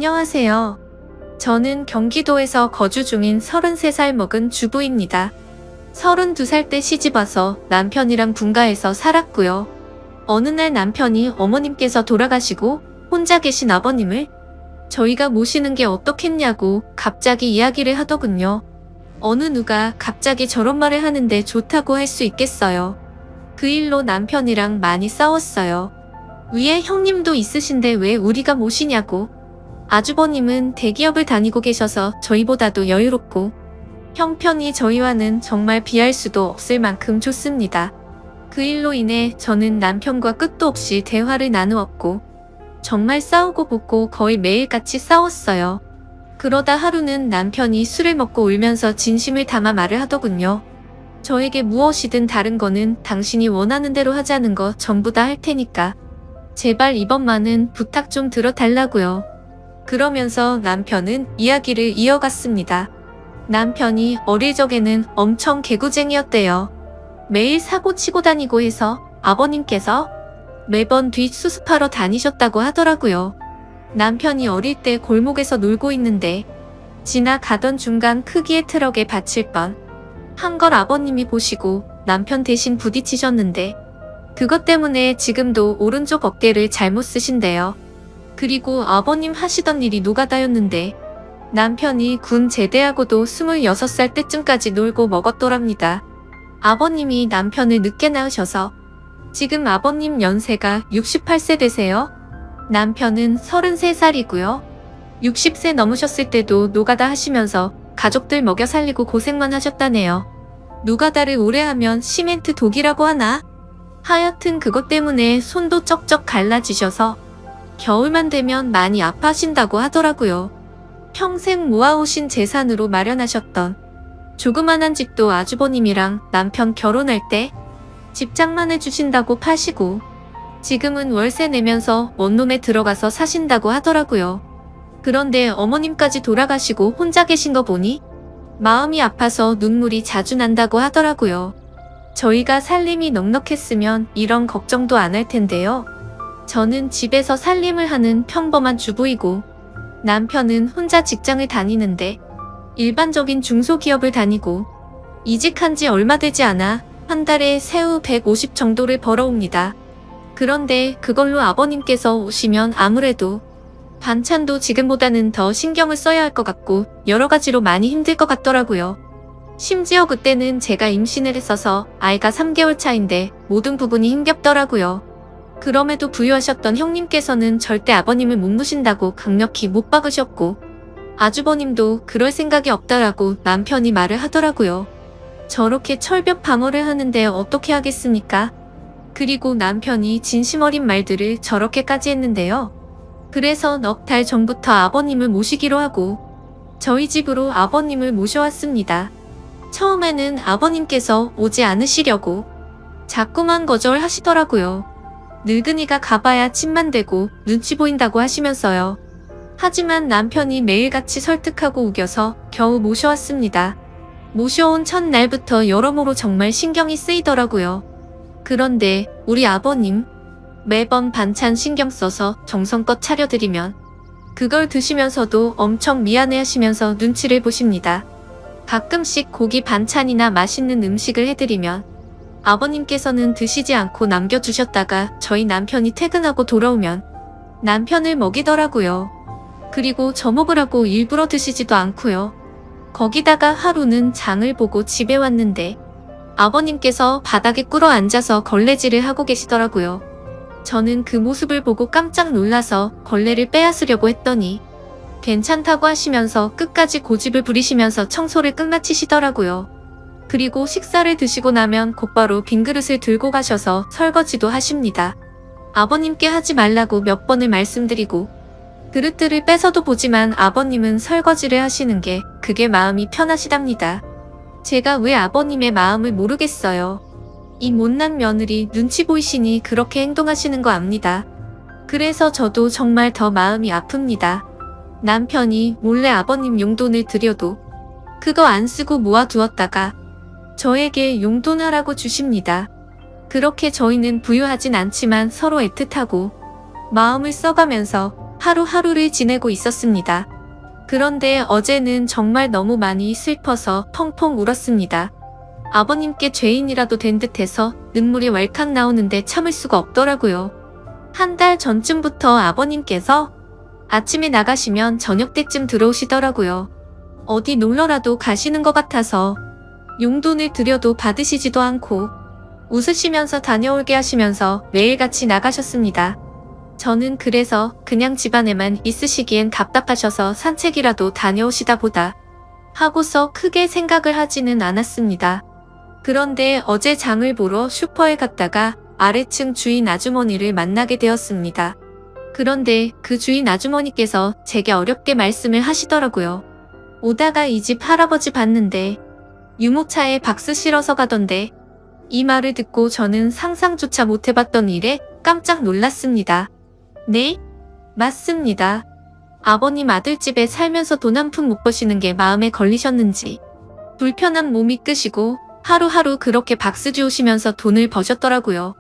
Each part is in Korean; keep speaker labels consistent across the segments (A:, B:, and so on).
A: 안녕하세요. 저는 경기도에서 거주 중인 33살 먹은 주부입니다. 32살 때 시집와서 남편이랑 분가해서 살았고요. 어느 날 남편이 어머님께서 돌아가시고 혼자 계신 아버님을 저희가 모시는 게 어떻겠냐고 갑자기 이야기를 하더군요. 어느 누가 갑자기 저런 말을 하는데 좋다고 할 수 있겠어요. 그 일로 남편이랑 많이 싸웠어요. 위에 형님도 있으신데 왜 우리가 모시냐고. 아주버님은 대기업을 다니고 계셔서 저희보다도 여유롭고 형편이 저희와는 정말 비할 수도 없을 만큼 좋습니다. 그 일로 인해 저는 남편과 끝도 없이 대화를 나누었고 정말 싸우고 붙고 거의 매일같이 싸웠어요. 그러다 하루는 남편이 술을 먹고 울면서 진심을 담아 말을 하더군요. 저에게 무엇이든 다른 거는 당신이 원하는 대로 하자는 거 전부 다 할 테니까 제발 이번만은 부탁 좀 들어달라고요. 그러면서 남편은 이야기를 이어갔습니다. 남편이 어릴 적에는 엄청 개구쟁이였대요. 매일 사고 치고 다니고 해서 아버님께서 매번 뒷수습하러 다니셨다고 하더라고요. 남편이 어릴 때 골목에서 놀고 있는데 지나가던 중간 크기의 트럭에 받칠 뻔 한 걸 아버님이 보시고 남편 대신 부딪히셨는데 그것 때문에 지금도 오른쪽 어깨를 잘못 쓰신대요. 그리고 아버님 하시던 일이 노가다였는데 남편이 군 제대하고도 26살 때쯤까지 놀고 먹었더랍니다. 아버님이 남편을 늦게 낳으셔서 지금 아버님 연세가 68세 되세요. 남편은 33살이고요. 60세 넘으셨을 때도 노가다 하시면서 가족들 먹여 살리고 고생만 하셨다네요. 노가다를 오래 하면 시멘트 독이라고 하나? 하여튼 그것 때문에 손도 쩍쩍 갈라지셔서 겨울만 되면 많이 아파하신다고 하더라고요. 평생 모아오신 재산으로 마련하셨던 조그만한 집도 아주버님이랑 남편 결혼할 때 집장만 해주신다고 파시고 지금은 월세 내면서 원룸에 들어가서 사신다고 하더라고요. 그런데 어머님까지 돌아가시고 혼자 계신 거 보니 마음이 아파서 눈물이 자주 난다고 하더라고요. 저희가 살림이 넉넉했으면 이런 걱정도 안 할 텐데요. 저는 집에서 살림을 하는 평범한 주부이고 남편은 혼자 직장을 다니는데 일반적인 중소기업을 다니고 이직한 지 얼마 되지 않아 한 달에 세후 150 정도를 벌어옵니다. 그런데 그걸로 아버님께서 오시면 아무래도 반찬도 지금보다는 더 신경을 써야 할 것 같고 여러 가지로 많이 힘들 것 같더라고요. 심지어 그때는 제가 임신을 했어서 아이가 3개월 차인데 모든 부분이 힘겹더라고요. 그럼에도 부유하셨던 형님께서는 절대 아버님을 못 모신다고 강력히 못 박으셨고 아주버님도 그럴 생각이 없다라고 남편이 말을 하더라고요. 저렇게 철벽 방어를 하는데 어떻게 하겠습니까? 그리고 남편이 진심 어린 말들을 저렇게까지 했는데요. 그래서 넉 달 전부터 아버님을 모시기로 하고 저희 집으로 아버님을 모셔왔습니다. 처음에는 아버님께서 오지 않으시려고 자꾸만 거절하시더라고요. 늙은이가 가봐야 침만 대고 눈치 보인다고 하시면서요. 하지만 남편이 매일같이 설득하고 우겨서 겨우 모셔왔습니다. 모셔온 첫날부터 여러모로 정말 신경이 쓰이더라고요. 그런데 우리 아버님 매번 반찬 신경 써서 정성껏 차려드리면 그걸 드시면서도 엄청 미안해하시면서 눈치를 보십니다. 가끔씩 고기 반찬이나 맛있는 음식을 해드리면 아버님께서는 드시지 않고 남겨주셨다가 저희 남편이 퇴근하고 돌아오면 남편을 먹이더라고요. 그리고 저 먹으라고 일부러 드시지도 않고요. 거기다가 하루는 장을 보고 집에 왔는데 아버님께서 바닥에 꿇어 앉아서 걸레질을 하고 계시더라고요. 저는 그 모습을 보고 깜짝 놀라서 걸레를 빼앗으려고 했더니 괜찮다고 하시면서 끝까지 고집을 부리시면서 청소를 끝마치시더라고요. 그리고 식사를 드시고 나면 곧바로 빈 그릇을 들고 가셔서 설거지도 하십니다. 아버님께 하지 말라고 몇 번을 말씀드리고 그릇들을 뺏어도 보지만 아버님은 설거지를 하시는 게 그게 마음이 편하시답니다. 제가 왜 아버님의 마음을 모르겠어요. 이 못난 며느리 눈치 보이시니 그렇게 행동하시는 거 압니다. 그래서 저도 정말 더 마음이 아픕니다. 남편이 몰래 아버님 용돈을 드려도 그거 안 쓰고 모아두었다가 저에게 용돈하라고 주십니다. 그렇게 저희는 부유하진 않지만 서로 애틋하고 마음을 써가면서 하루하루를 지내고 있었습니다. 그런데 어제는 정말 너무 많이 슬퍼서 펑펑 울었습니다. 아버님께 죄인이라도 된 듯해서 눈물이 왈칵 나오는데 참을 수가 없더라고요. 한 달 전쯤부터 아버님께서 아침에 나가시면 저녁 때쯤 들어오시더라고요. 어디 놀러라도 가시는 것 같아서 용돈을 드려도 받으시지도 않고 웃으시면서 다녀올게 하시면서 매일같이 나가셨습니다. 저는 그래서 그냥 집안에만 있으시기엔 답답하셔서 산책이라도 다녀오시다 보다 하고서 크게 생각을 하지는 않았습니다. 그런데 어제 장을 보러 슈퍼에 갔다가 아래층 주인 아주머니를 만나게 되었습니다. 그런데 그 주인 아주머니께서 제게 어렵게 말씀을 하시더라고요. 오다가 이 집 할아버지 봤는데 유모차에 박스 실어서 가던데. 이 말을 듣고 저는 상상조차 못해봤던 일에 깜짝 놀랐습니다. 네? 맞습니다. 아버님 아들집에 살면서 돈 한 푼 못 버시는 게 마음에 걸리셨는지 불편한 몸이 끄시고 하루하루 그렇게 박스 주우시면서 돈을 버셨더라고요.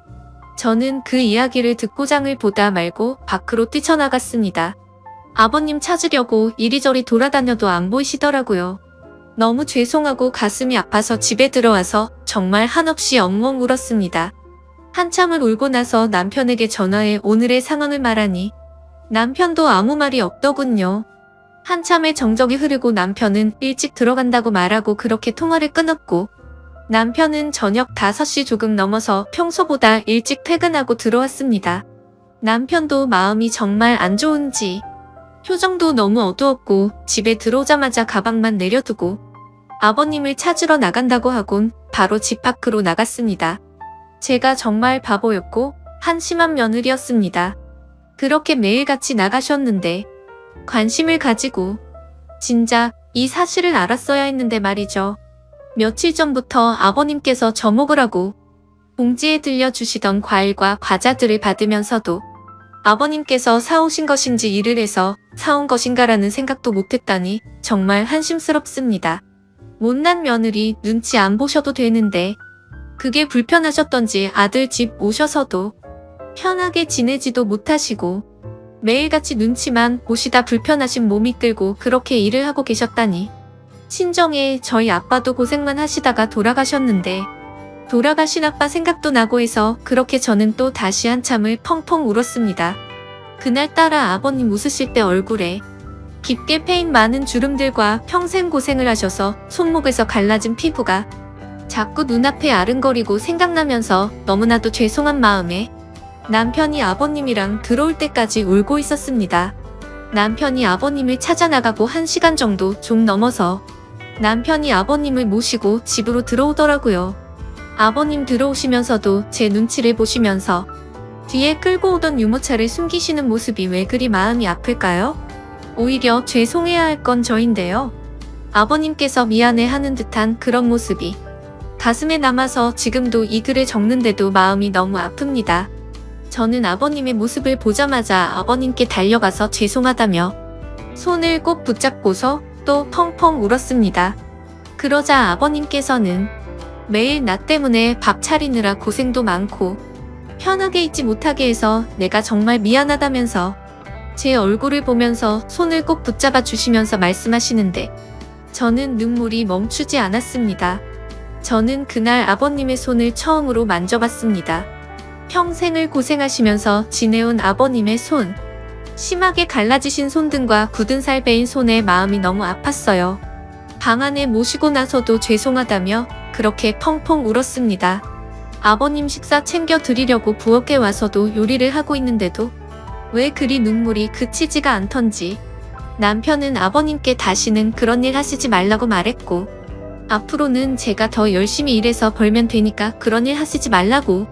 A: 저는 그 이야기를 듣고 장을 보다 말고 밖으로 뛰쳐나갔습니다. 아버님 찾으려고 이리저리 돌아다녀도 안 보이시더라고요. 너무 죄송하고 가슴이 아파서 집에 들어와서 정말 한없이 엉엉 울었습니다. 한참을 울고 나서 남편에게 전화해 오늘의 상황을 말하니 남편도 아무 말이 없더군요. 한참의 정적이 흐르고 남편은 일찍 들어간다고 말하고 그렇게 통화를 끊었고 남편은 저녁 5시 조금 넘어서 평소보다 일찍 퇴근하고 들어왔습니다. 남편도 마음이 정말 안 좋은지 표정도 너무 어두웠고 집에 들어오자마자 가방만 내려두고 아버님을 찾으러 나간다고 하곤 바로 집 밖으로 나갔습니다. 제가 정말 바보였고 한심한 며느리였습니다. 그렇게 매일같이 나가셨는데 관심을 가지고 진작 이 사실을 알았어야 했는데 말이죠. 며칠 전부터 아버님께서 저 먹으라고 봉지에 들려주시던 과일과 과자들을 받으면서도 아버님께서 사오신 것인지 일을 해서 사온 것인가라는 생각도 못했다니 정말 한심스럽습니다. 못난 며느리 눈치 안 보셔도 되는데 그게 불편하셨던지 아들 집 오셔서도 편하게 지내지도 못하시고 매일같이 눈치만 보시다 불편하신 몸이 끌고 그렇게 일을 하고 계셨다니 친정에 저희 아빠도 고생만 하시다가 돌아가셨는데 돌아가신 아빠 생각도 나고 해서 그렇게 저는 또 다시 한참을 펑펑 울었습니다. 그날따라 아버님 웃으실 때 얼굴에 깊게 패인 많은 주름들과 평생 고생을 하셔서 손목에서 갈라진 피부가 자꾸 눈앞에 아른거리고 생각나면서 너무나도 죄송한 마음에 남편이 아버님이랑 들어올 때까지 울고 있었습니다. 남편이 아버님을 찾아 나가고 1시간 정도 좀 넘어서 남편이 아버님을 모시고 집으로 들어오더라고요. 아버님 들어오시면서도 제 눈치를 보시면서 뒤에 끌고 오던 유모차를 숨기시는 모습이 왜 그리 마음이 아플까요? 오히려 죄송해야 할 건 저인데요. 아버님께서 미안해하는 듯한 그런 모습이 가슴에 남아서 지금도 이 글을 적는데도 마음이 너무 아픕니다. 저는 아버님의 모습을 보자마자 아버님께 달려가서 죄송하다며 손을 꼭 붙잡고서 또 펑펑 울었습니다. 그러자 아버님께서는 매일 나 때문에 밥 차리느라 고생도 많고 편하게 있지 못하게 해서 내가 정말 미안하다면서 제 얼굴을 보면서 손을 꼭 붙잡아 주시면서 말씀하시는데 저는 눈물이 멈추지 않았습니다. 저는 그날 아버님의 손을 처음으로 만져봤습니다. 평생을 고생하시면서 지내온 아버님의 손, 심하게 갈라지신 손등과 굳은 살 베인 손에 마음이 너무 아팠어요. 방 안에 모시고 나서도 죄송하다며 그렇게 펑펑 울었습니다. 아버님 식사 챙겨 드리려고 부엌에 와서도 요리를 하고 있는데도 왜 그리 눈물이 그치지가 않던지 남편은 아버님께 다시는 그런 일 하시지 말라고 말했고 앞으로는 제가 더 열심히 일해서 벌면 되니까 그런 일 하시지 말라고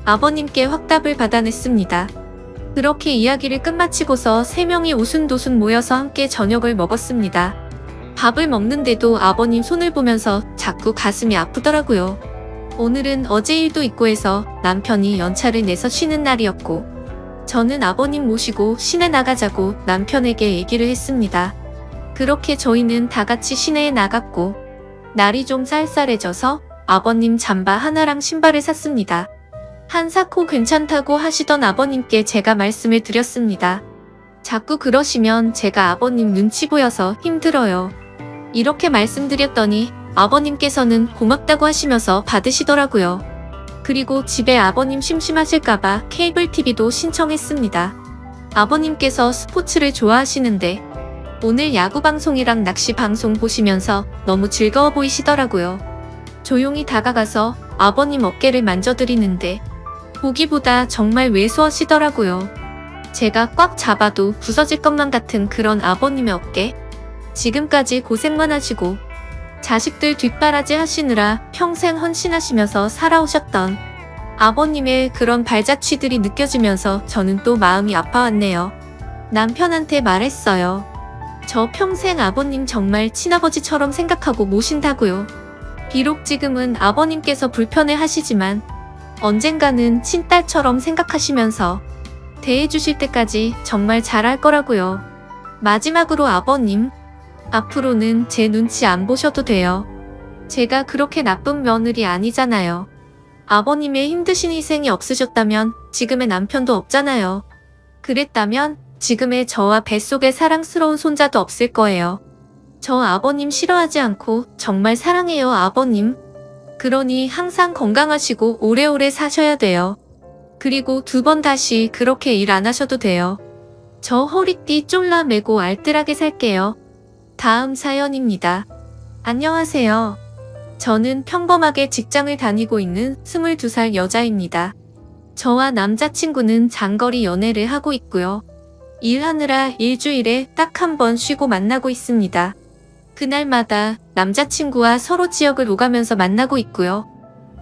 A: 아버님께 확답을 받아냈습니다. 그렇게 이야기를 끝마치고서 3명이 오순도순 모여서 함께 저녁을 먹었습니다. 밥을 먹는데도 아버님 손을 보면서 자꾸 가슴이 아프더라고요. 오늘은 어제 일도 있고 해서 남편이 연차를 내서 쉬는 날이었고 저는 아버님 모시고 시내 나가자고 남편에게 얘기를 했습니다. 그렇게 저희는 다 같이 시내에 나갔고 날이 좀 쌀쌀해져서 아버님 잠바 하나랑 신발을 샀습니다. 한사코 괜찮다고 하시던 아버님께 제가 말씀을 드렸습니다. 자꾸 그러시면 제가 아버님 눈치 보여서 힘들어요. 이렇게 말씀드렸더니 아버님께서는 고맙다고 하시면서 받으시더라고요. 그리고 집에 아버님 심심하실까봐 케이블 TV도 신청했습니다. 아버님께서 스포츠를 좋아하시는데 오늘 야구 방송이랑 낚시 방송 보시면서 너무 즐거워 보이시더라고요. 조용히 다가가서 아버님 어깨를 만져드리는데 보기보다 정말 왜소하시더라고요. 제가 꽉 잡아도 부서질 것만 같은 그런 아버님의 어깨. 지금까지 고생만 하시고 자식들 뒷바라지 하시느라 평생 헌신하시면서 살아오셨던 아버님의 그런 발자취들이 느껴지면서 저는 또 마음이 아파왔네요. 남편한테 말했어요. 저 평생 아버님 정말 친아버지처럼 생각하고 모신다고요. 비록 지금은 아버님께서 불편해 하시지만 언젠가는 친딸처럼 생각하시면서 대해주실 때까지 정말 잘할 거라고요. 마지막으로 아버님, 앞으로는 제 눈치 안 보셔도 돼요. 제가 그렇게 나쁜 며느리 아니잖아요. 아버님의 힘드신 희생이 없으셨다면 지금의 남편도 없잖아요. 그랬다면 지금의 저와 뱃속에 사랑스러운 손자도 없을 거예요. 저 아버님 싫어하지 않고 정말 사랑해요, 아버님. 그러니 항상 건강하시고 오래오래 사셔야 돼요. 그리고 2번 다시 그렇게 일 안 하셔도 돼요. 저 허리띠 쫄라매고 알뜰하게 살게요. 다음 사연입니다. 안녕하세요. 저는 평범하게 직장을 다니고 있는 22살 여자입니다. 저와 남자친구는 장거리 연애를 하고 있고요. 일하느라 일주일에 딱 1번 쉬고 만나고 있습니다. 그날마다 남자친구와 서로 지역을 오가면서 만나고 있고요.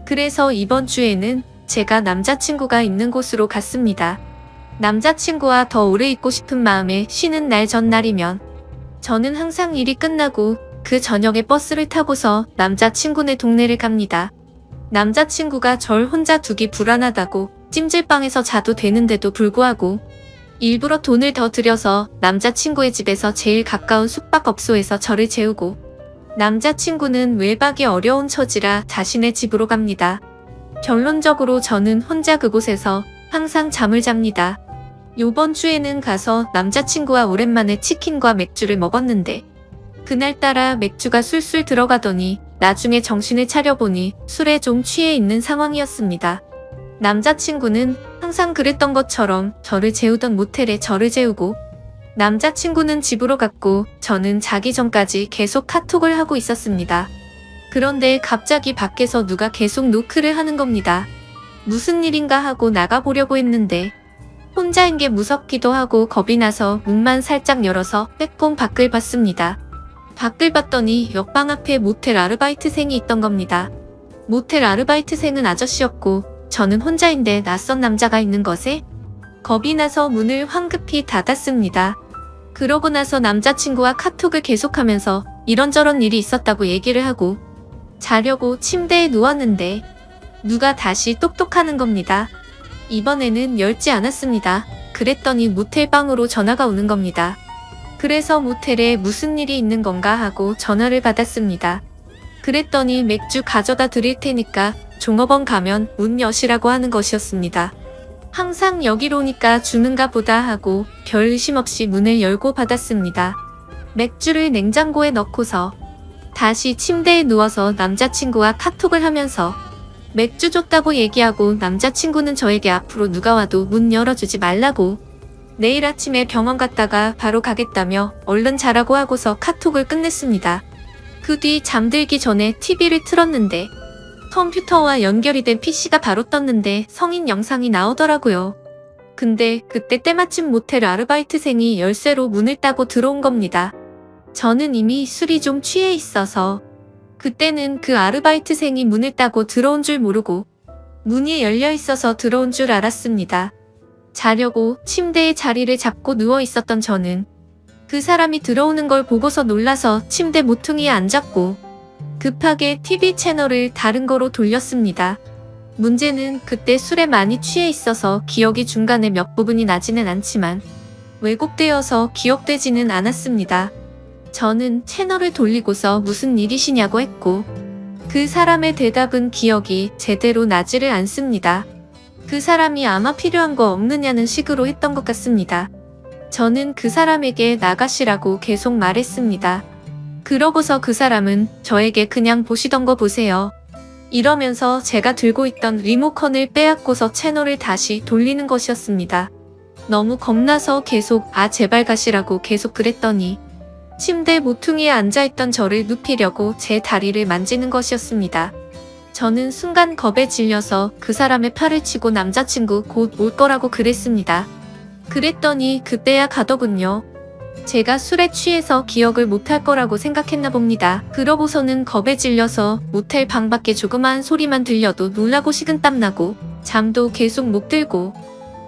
A: 그래서 이번 주에는 제가 남자친구가 있는 곳으로 갔습니다. 남자친구와 더 오래 있고 싶은 마음에 쉬는 날 전날이면 저는 항상 일이 끝나고 그 저녁에 버스를 타고서 남자친구네 동네를 갑니다. 남자친구가 절 혼자 두기 불안하다고 찜질방에서 자도 되는데도 불구하고 일부러 돈을 더 들여서 남자친구의 집에서 제일 가까운 숙박업소에서 저를 재우고 남자친구는 외박이 어려운 처지라 자신의 집으로 갑니다. 결론적으로 저는 혼자 그곳에서 항상 잠을 잡니다. 요번 주에는 가서 남자친구와 오랜만에 치킨과 맥주를 먹었는데 그날따라 맥주가 술술 들어가더니 나중에 정신을 차려보니 술에 좀 취해 있는 상황이었습니다. 남자친구는 항상 그랬던 것처럼 저를 재우던 모텔에 저를 재우고 남자친구는 집으로 갔고 저는 자기 전까지 계속 카톡을 하고 있었습니다. 그런데 갑자기 밖에서 누가 계속 노크를 하는 겁니다. 무슨 일인가 하고 나가보려고 했는데 혼자인 게 무섭기도 하고 겁이 나서 문만 살짝 열어서 빼꼼 밖을 봤습니다. 밖을 봤더니 옆방 앞에 모텔 아르바이트생이 있던 겁니다. 모텔 아르바이트생은 아저씨였고 저는 혼자인데 낯선 남자가 있는 것에 겁이 나서 문을 황급히 닫았습니다. 그러고 나서 남자친구와 카톡을 계속하면서 이런저런 일이 있었다고 얘기를 하고 자려고 침대에 누웠는데 누가 다시 똑똑하는 겁니다. 이번에는 열지 않았습니다. 그랬더니 모텔방으로 전화가 오는 겁니다. 그래서 모텔에 무슨 일이 있는 건가 하고 전화를 받았습니다. 그랬더니 맥주 가져다 드릴 테니까 종업원 가면 문 여시라고 하는 것이었습니다. 항상 여기로 오니까 주는가 보다 하고 별 의심 없이 문을 열고 받았습니다. 맥주를 냉장고에 넣고서 다시 침대에 누워서 남자친구와 카톡을 하면서 맥주 줬다고 얘기하고 남자친구는 저에게 앞으로 누가 와도 문 열어주지 말라고 내일 아침에 병원 갔다가 바로 가겠다며 얼른 자라고 하고서 카톡을 끝냈습니다. 그 뒤 잠들기 전에 TV를 틀었는데 컴퓨터와 연결이 된 PC가 바로 떴는데 성인 영상이 나오더라고요. 근데 그때 때마침 모텔 아르바이트생이 열쇠로 문을 따고 들어온 겁니다. 저는 이미 술이 좀 취해 있어서 그때는 그 아르바이트생이 문을 따고 들어온 줄 모르고 문이 열려 있어서 들어온 줄 알았습니다. 자려고 침대에 자리를 잡고 누워 있었던 저는 그 사람이 들어오는 걸 보고서 놀라서 침대 모퉁이에 앉았고 급하게 TV 채널을 다른 거로 돌렸습니다. 문제는 그때 술에 많이 취해 있어서 기억이 중간에 몇 부분이 나지는 않지만 왜곡되어서 기억되지는 않았습니다. 저는 채널을 돌리고서 무슨 일이시냐고 했고 그 사람의 대답은 기억이 제대로 나지를 않습니다. 그 사람이 아마 필요한 거 없느냐는 식으로 했던 것 같습니다. 저는 그 사람에게 나가시라고 계속 말했습니다. 그러고서 그 사람은 저에게 그냥 보시던 거 보세요. 이러면서 제가 들고 있던 리모컨을 빼앗고서 채널을 다시 돌리는 것이었습니다. 너무 겁나서 계속 제발 가시라고 계속 그랬더니 침대 모퉁이에 앉아있던 저를 눕히려고 제 다리를 만지는 것이었습니다. 저는 순간 겁에 질려서 그 사람의 팔을 치고 남자친구 곧 올 거라고 그랬습니다. 그랬더니 그때야 가더군요. 제가 술에 취해서 기억을 못할 거라고 생각했나 봅니다. 그러고서는 겁에 질려서 모텔 방 밖에 조그마한 소리만 들려도 놀라고 식은땀 나고 잠도 계속 못 들고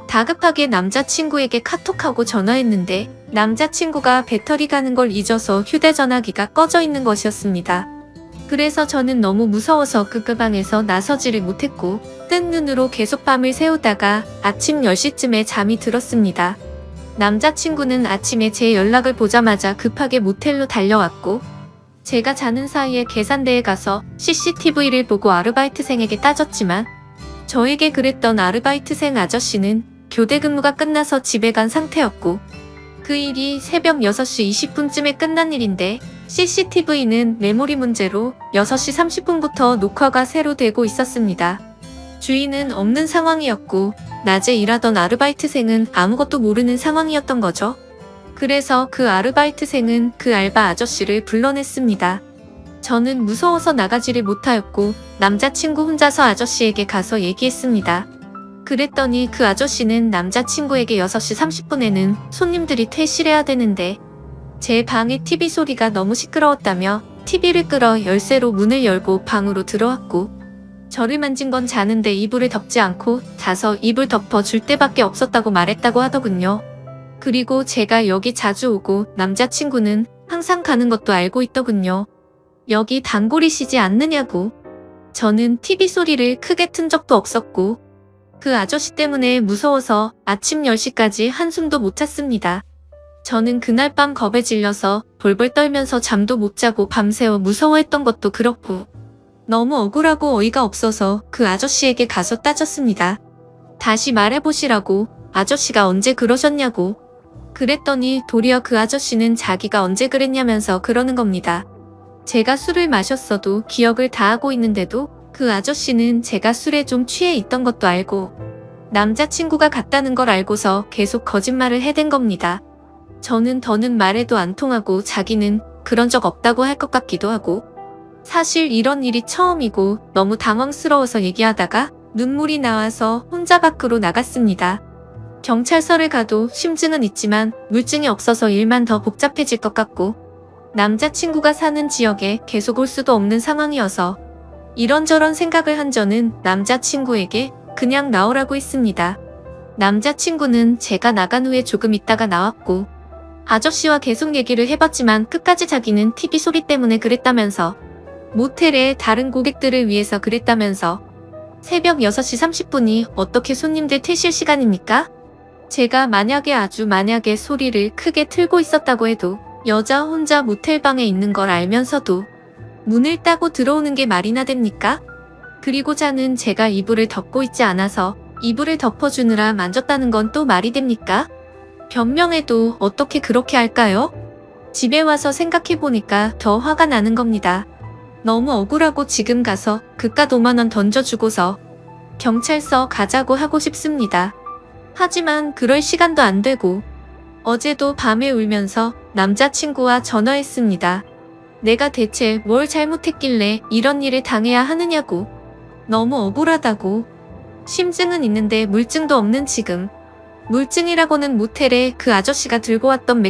A: 다급하게 남자친구에게 카톡하고 전화했는데 남자친구가 배터리 가는 걸 잊어서 휴대전화기가 꺼져 있는 것이었습니다. 그래서 저는 너무 무서워서 그 방에서 나서지를 못했고 뜬 눈으로 계속 밤을 새우다가 아침 10시쯤에 잠이 들었습니다. 남자친구는 아침에 제 연락을 보자마자 급하게 모텔로 달려왔고 제가 자는 사이에 계산대에 가서 CCTV를 보고 아르바이트생에게 따졌지만 저에게 그랬던 아르바이트생 아저씨는 교대 근무가 끝나서 집에 간 상태였고 그 일이 새벽 6시 20분쯤에 끝난 일인데 CCTV는 메모리 문제로 6시 30분부터 녹화가 새로 되고 있었습니다. 주인은 없는 상황이었고 낮에 일하던 아르바이트생은 아무것도 모르는 상황이었던 거죠. 그래서 그 아르바이트생은 그 알바 아저씨를 불러냈습니다. 저는 무서워서 나가지를 못하였고 남자친구 혼자서 아저씨에게 가서 얘기했습니다. 그랬더니 그 아저씨는 남자친구에게 6시 30분에는 손님들이 퇴실해야 되는데 제 방의 TV 소리가 너무 시끄러웠다며 TV를 끌어 열쇠로 문을 열고 방으로 들어왔고 저를 만진 건 자는데 이불을 덮지 않고 자서 이불 덮어 줄 때밖에 없었다고 말했다고 하더군요. 그리고 제가 여기 자주 오고 남자친구는 항상 가는 것도 알고 있더군요. 여기 단골이시지 않느냐고. 저는 TV 소리를 크게 튼 적도 없었고 그 아저씨 때문에 무서워서 아침 10시까지 한숨도 못 잤습니다. 저는 그날 밤 겁에 질려서 벌벌 떨면서 잠도 못 자고 밤새워 무서워했던 것도 그렇고 너무 억울하고 어이가 없어서 그 아저씨에게 가서 따졌습니다. 다시 말해보시라고. 아저씨가 언제 그러셨냐고. 그랬더니 도리어 그 아저씨는 자기가 언제 그랬냐면서 그러는 겁니다. 제가 술을 마셨어도 기억을 다 하고 있는데도 그 아저씨는 제가 술에 좀 취해 있던 것도 알고 남자친구가 갔다는 걸 알고서 계속 거짓말을 해댄 겁니다. 저는 더는 말해도 안 통하고 자기는 그런 적 없다고 할 것 같기도 하고 사실 이런 일이 처음이고 너무 당황스러워서 얘기하다가 눈물이 나와서 혼자 밖으로 나갔습니다. 경찰서를 가도 심증은 있지만 물증이 없어서 일만 더 복잡해질 것 같고 남자친구가 사는 지역에 계속 올 수도 없는 상황이어서 이런저런 생각을 한 저는 남자친구에게 그냥 나오라고 했습니다. 남자친구는 제가 나간 후에 조금 있다가 나왔고 아저씨와 계속 얘기를 해봤지만 끝까지 자기는 TV 소리 때문에 그랬다면서 모텔에 다른 고객들을 위해서 그랬다면서 새벽 6시 30분이 어떻게 손님들 퇴실 시간입니까? 제가 만약에 소리를 크게 틀고 있었다고 해도 여자 혼자 모텔방에 있는 걸 알면서도 문을 따고 들어오는 게 말이나 됩니까? 그리고 자는 제가 이불을 덮고 있지 않아서 이불을 덮어주느라 만졌다는 건 또 말이 됩니까? 변명해도 어떻게 그렇게 할까요? 집에 와서 생각해보니까 더 화가 나는 겁니다. 너무 억울하고 지금 가서 그깟 5만원 던져주고서 경찰서 가자고 하고 싶습니다. 하지만 그럴 시간도 안 되고 어제도 밤에 울면서 남자친구와 전화했습니다. 내가 대체 뭘 잘못했길래 이런 일을 당해야 하느냐고. 너무 억울하다고. 심증은 있는데 물증도 없는 지금. 물증이라고는 모텔에 그 아저씨가 들고 왔던